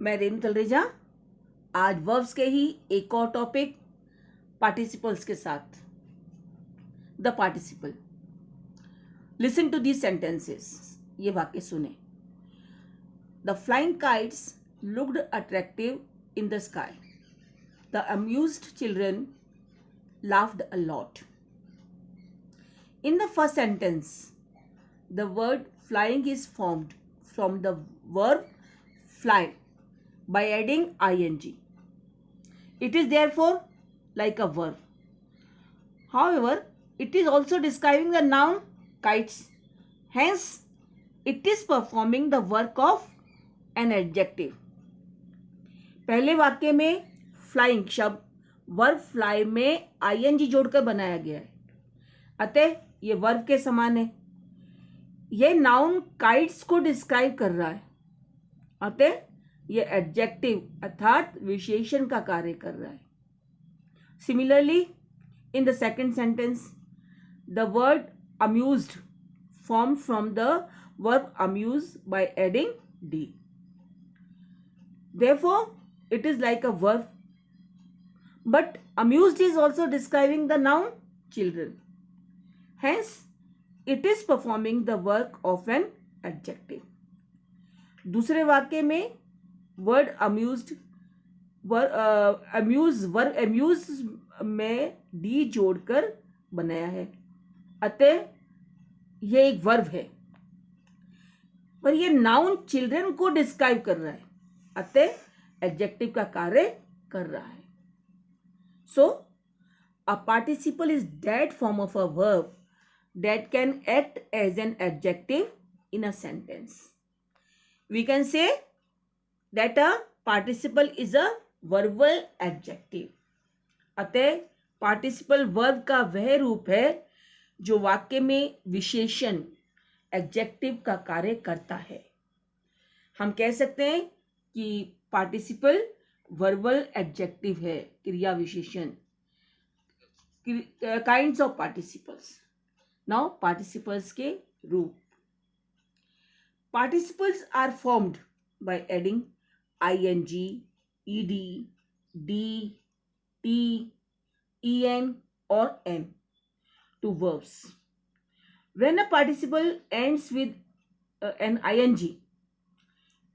मैं रेणु तलरेजा आज वर्ब्स के ही एक और टॉपिक पार्टिसिपल्स के साथ। The participle. Listen to these sentences. ये वाक्य सुने। The flying kites looked attractive in the sky. The amused children laughed a lot. In the first sentence, the word flying is formed from the verb fly by adding ing. It is therefore like a verb. However, it is also describing the noun kites. Hence, it is performing the work of an adjective. पहले वाक्य में flying शब्द verb fly में ing जोड़कर बनाया गया है, अतः ये वर्ब के समान है। यह नाउन काइट्स को डिस्क्राइब कर रहा है, अतः ये एडजेक्टिव अर्थात विशेषण का कार्य कर रहा है। Similarly in the second sentence, the word amused form from the verb amuse by adding D. Therefore it is like a verb, but amused is also describing the noun children. Hence, it is performing the work of an adjective. दूसरे वाक्य में word amused amuse में D जोड़कर बनाया है, अतः यह एक वर्ब है, पर यह नाउन चिल्ड्रन को डिस्क्राइब कर रहा है, अतः एडजेक्टिव का कार्य कर रहा है। So a participle is that form of a verb that can act as an adjective in a sentence. We can say that a participle is a verbal adjective. अतः पार्टिसिपल वर्ब का वह रूप है जो वाक्य में विशेषण एडजेक्टिव का कार्य करता है। हम कह सकते हैं कि पार्टिसिपल वर्बल एडजेक्टिव है, क्रिया विशेषण। Kinds of participles. Now participles के रूप। Participles are formed by adding ing, ed, d, t, en और n to verbs. When a participle ends with an ing,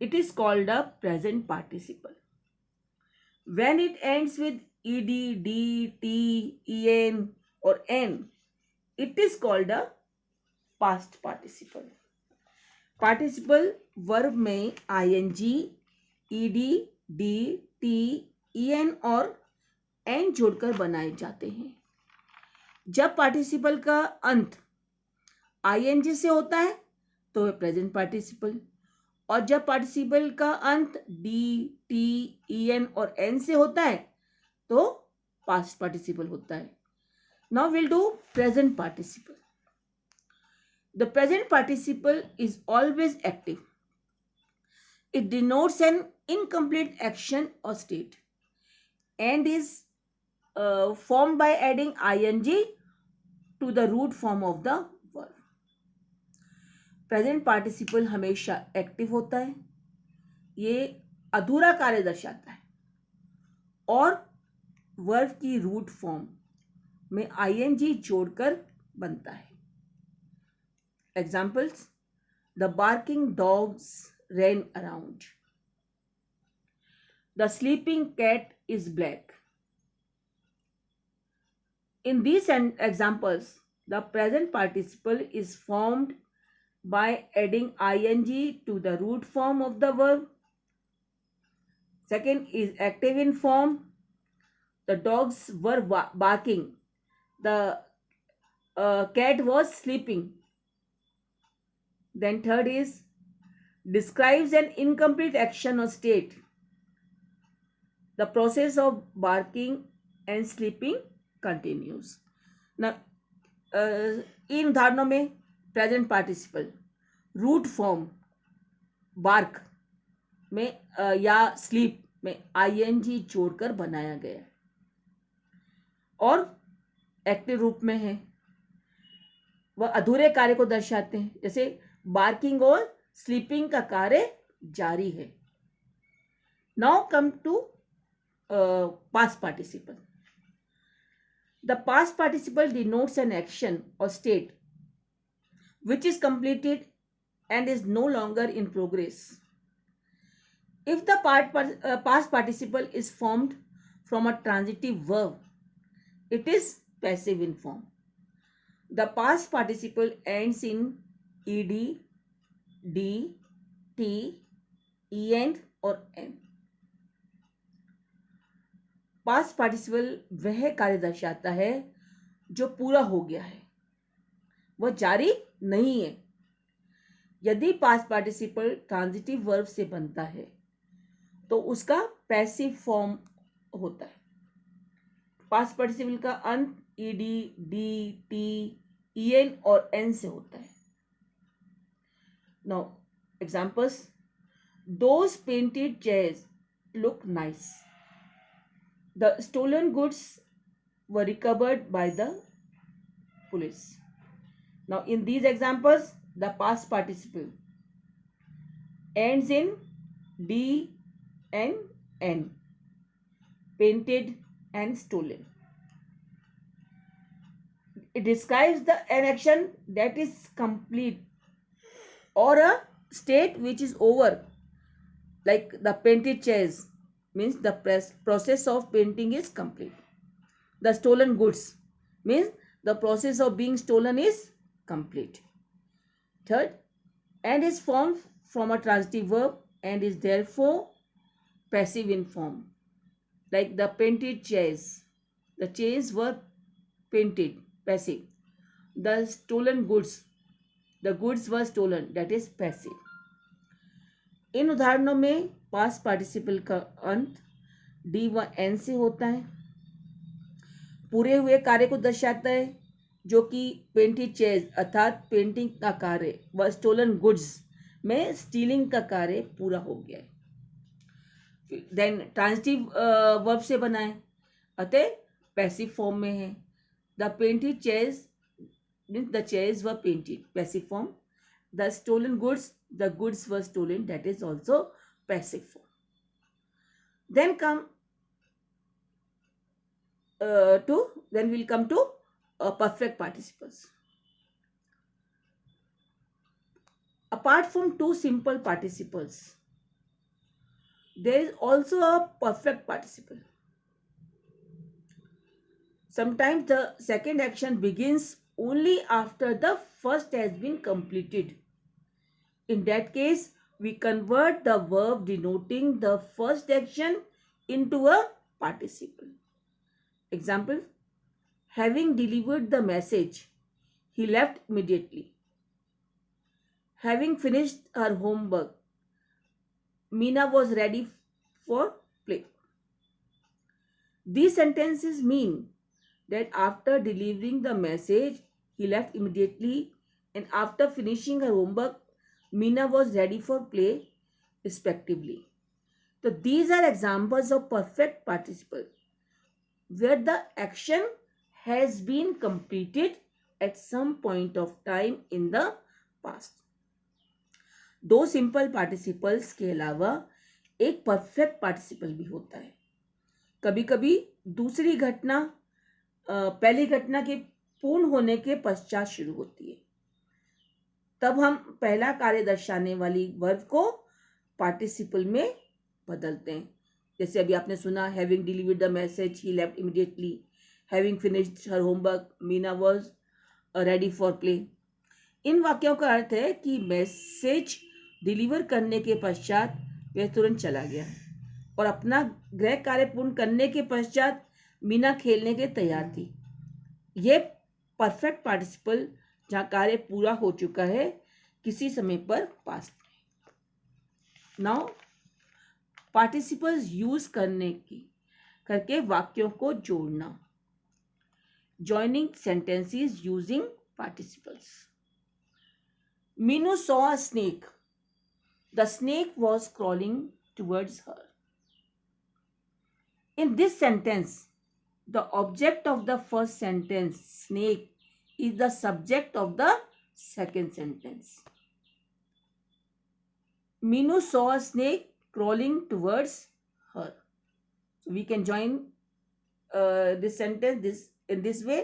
it is called a present participle. When it ends with ed, d, t, en or n, it is called a past participle. Participle verb में ing, ed, d, t, en और n जोड़कर बनाए जाते हैं। जब participle का अंत ing से होता है तो वह प्रेजेंट पार्टिसिपल, और जब पार्टिसिपल का अंत डी, टी, en और n से होता है तो पास्ट पार्टिसिपल होता है। Now will do present participle. The present participle is always active. It denotes N incomplete action और state and is formed by adding ing to the root form of the verb. Present participle हमेशा active होता है, ये अधूरा कार्य दर्शाता है और वर्ब की रूट फॉर्म में ing जोड़कर बनता है। Examples: the barking dogs ran around, the sleeping cat is black. In these examples, the present participle is formed by adding ing to the root form of the verb. Second is active in form. The dogs were barking. The cat was sleeping. Then third is describes an incomplete action or state. The process of barking and sleeping continues. Now, इन उदाहरणों में present participle root form bark में या sleep में ing जोड़कर बनाया गया है और एक्टिव रूप में है। वह अधूरे कार्य को दर्शाते हैं, जैसे बार्किंग और स्लीपिंग का कार्य जारी है। Now come to past participle. The past participle denotes an action or state which is completed and is no longer in progress. If the past participle is formed from a transitive verb, it is passive in form. The past participle ends in ed, d, t, end or n. Past participle वह कार्य दर्शाता है जो पूरा हो गया है, वह जारी नहीं है। यदि पास्ट पार्टिसिपल ट्रांजिटिव वर्ब से बनता है तो उसका पैसिव फॉर्म होता है। पास्ट पार्टिसिपल का अंत ईडी, डी, टी, एन और एन से होता है। Now examples, those painted chairs look nice. The stolen goods were recovered by the police. Now, in these examples, the past participle ends in D and N, painted and stolen. It describes an action that is complete or a state which is over, like the painted chairs. Means the process of painting is complete. The stolen goods means the process of being stolen is complete. Third, and is formed from a transitive verb and is therefore passive in form. Like the painted chairs. The chairs were painted, passive. The stolen goods. The goods were stolen, that is passive. इन उदाहरणों में past participle का अंत D व N से होता है। पूरे हुए कार्य को दर्शाता है जो कि पेंटेड चेयर्स अर्थात पेंटिंग का कार्य व स्टोलन गुड्स में स्टीलिंग का कार्य पूरा हो गया है। देन ट्रांजिटिव वर्ब से बना है, अतः पैसिव फॉर्म में है। The painted chairs means the chairs were painted, passive form. The stolen goods, the goods were stolen, that is also passive form. Then we'll come to perfect participles. Apart from two simple participles, there is also a perfect participle. Sometimes the second action begins only after the first has been completed. In that case, we convert the verb denoting the first action into a participle. Example, having delivered the message, he left immediately. Having finished her homework, Meena was ready for play. These sentences mean that after delivering the message, he left immediately, and after finishing her homework, Meena was ready for play, respectively. So these are examples of perfect participle where the action has been completed at some point of time in the past. दो simple participles के अलावा एक perfect participle भी होता है। कभी कभी दूसरी घटना पहली घटना के पूर्ण होने के पश्चात शुरू होती है, तब हम पहला कार्य दर्शाने वाली वर्ब को पार्टिसिपल में बदलते हैं। जैसे अभी आपने सुना, having delivered the message, he left immediately. Having finished her homework, Meena was ready for play. इन वाक्यों का अर्थ है कि मैसेज डिलीवर करने के पश्चात वह तुरंत चला गया और अपना गृह कार्य पूर्ण करने के पश्चात मीना खेलने के तैयार थी। यह परफेक्ट पार्टिसिपल जहाँ कार्य पूरा हो चुका है किसी समय पर पास्ट में। नाउ पार्टिसिपल्स यूज करके वाक्यों को जोड़ना। Joining sentences using participles. Meenu saw a snake, the snake was crawling towards her. In this sentence, the object of the first sentence, snake, is the subject of the second sentence. Meenu saw a snake crawling towards her. So we can join this sentence in this way.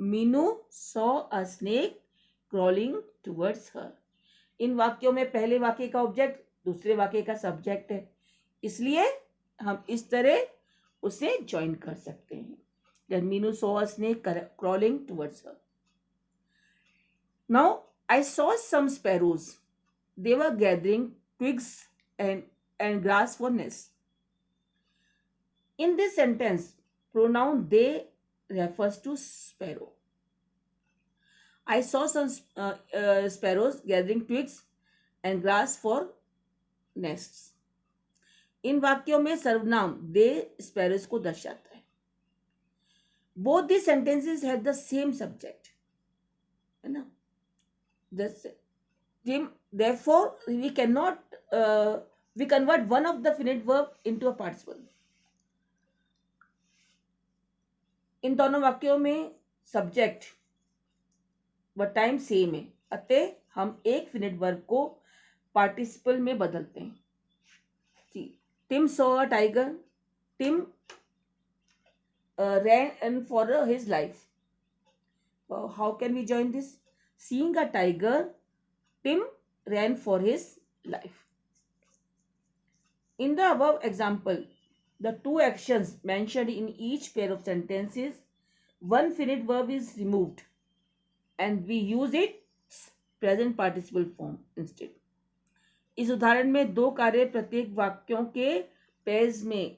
Meenu saw a snake crawling towards her. इन वाक्यों में पहले वाक्य का object दूसरे वाक्य का subject है, इसलिए हम इस तरह उसे ज्वाइन कर सकते हैं. Then Meenu saw a snake crawling towards her. Now I saw some sparrows. They were gathering twigs and grass for nests. In this sentence, pronoun they refers to sparrow. I saw some sparrows gathering twigs and grass for nests. इन वाक्यों में सर्वनाम दे sparrows को दर्शाता है. Both these sentences have the same subject, है ना. Therefore, we cannot we convert one of the finite verb into a participle. इन दोनों वाक्यों में सब्जेक्ट व टाइम सेम है, अतः हम एक फिनिट वर्ब को पार्टिसिपल में बदलते हैं. Tim saw a tiger. Tim ran for his life. How can we join this? Seeing a tiger, Tim ran for his life. In the above example, the two actions mentioned in each pair of sentences, one finite verb is removed and we use its present participle form instead. इस उदाहरण में दो कार्य प्रत्येक वाक्यों के page में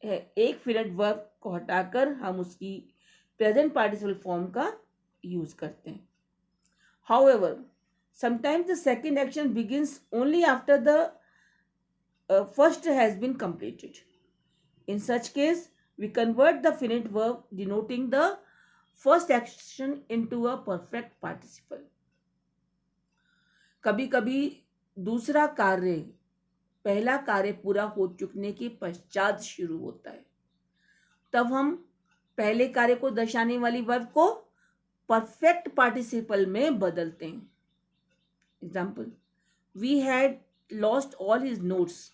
है. एक फिनिट वर्ब को हटाकर हम उसकी प्रेजेंट पार्टिसिपल फॉर्म का यूज करते हैं. However, sometimes the second action begins only after the first has been completed. In such case, we convert the finite verb denoting the first action into a perfect participle. कभी कभी दूसरा कार्य पहला कार्य पूरा हो चुकने के पश्चात शुरू होता है, तब हम पहले कार्य को दर्शाने वाली वर्ब को परफेक्ट पार्टिसिपल में बदलते हैं. Example, we had lost all his notes.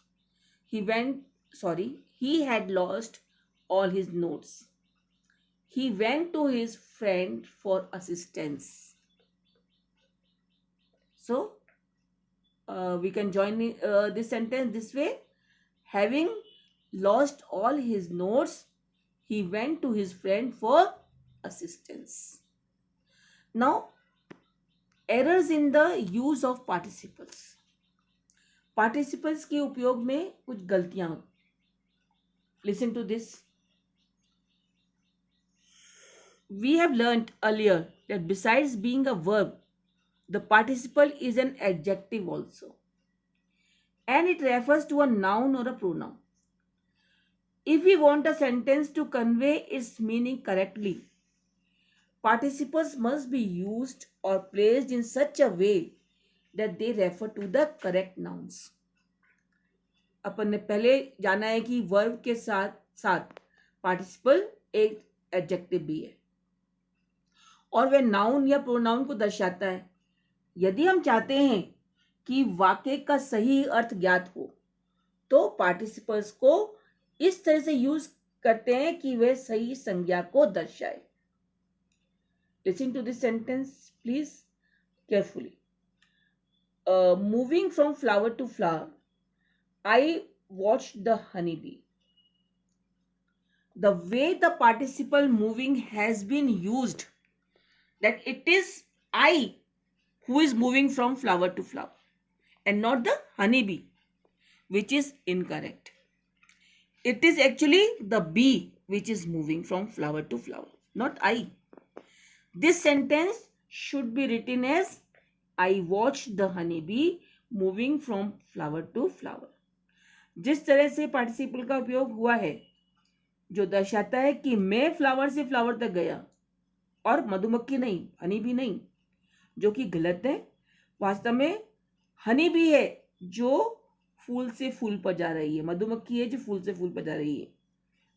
he had lost all his notes. He went to his friend for assistance. So we can join this sentence this way. Having lost all his notes, he went to his friend for assistance. Now, errors in the use of participles. Participles के उपयोग में कुछ गलतियां. Listen to this. We have learnt earlier that besides being a verb, the participle is an adjective also, and it refers to a noun or a pronoun. If we want a sentence to convey its meaning correctly, participles must be used or placed in such a way that they refer to the correct nouns. अपन ने पहले जाना है कि verb के साथ साथ participle एक adjective भी है और वह नाउन या प्रोनाउन को दर्शाता है. यदि हम चाहते हैं कि वाक्य का सही अर्थ ज्ञात हो तो पार्टिसिपल्स को इस तरह से यूज करते हैं कि वे सही संज्ञा को दर्शाए. Listen to this sentence please carefully. Moving from flower to flower, I watched the honeybee. The way the participle moving has been used, that it is I who is moving from flower to flower and not the honeybee, which is incorrect. It is actually the bee which is moving from flower to flower, not I. This sentence should be written as I watched the honeybee moving from flower to flower. जिस तरह से participle का उपयोग हुआ है जो दर्शाता है कि मैं फ्लावर से फ्लावर तक गया और मधुमक्खी नहीं, हनी भी नहीं, जो कि गलत है. वास्तव में हनी भी है जो फूल से फूल पर जा रही है, मधुमक्खी है जो फूल से फूल पर जा रही है.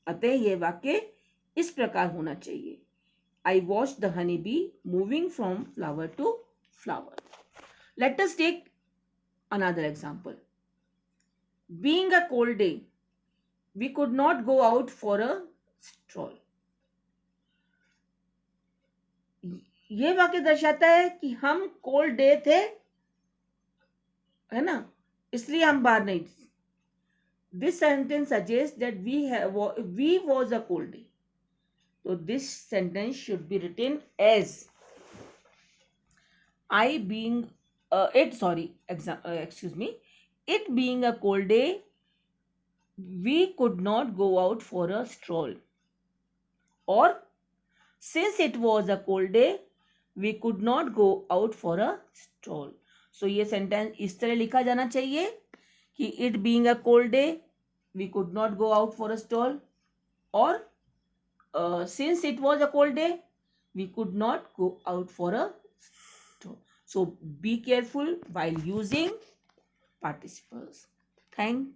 अतः यह वाक्य इस प्रकार होना चाहिए. I watched the honeybee moving from flower to flower. Let us take another example. Being a cold day, We could not go out for a stroll. ये वाक्य दर्शाता है कि हम कोल्ड डे थे, है ना, इसलिए हम बाहर नहीं. This sentence suggests that we was a cold day. So this sentence should be written as it being a cold day, we could not go out for a stroll. Or since it was a cold day, we could not go out for a stroll. So ये sentence इस तरह लिखा जाना चाहिए कि it being a cold day, we could not go out for a stroll. Or since it was a cold day, we could not go out for a stroll. So be careful while using participles. Thank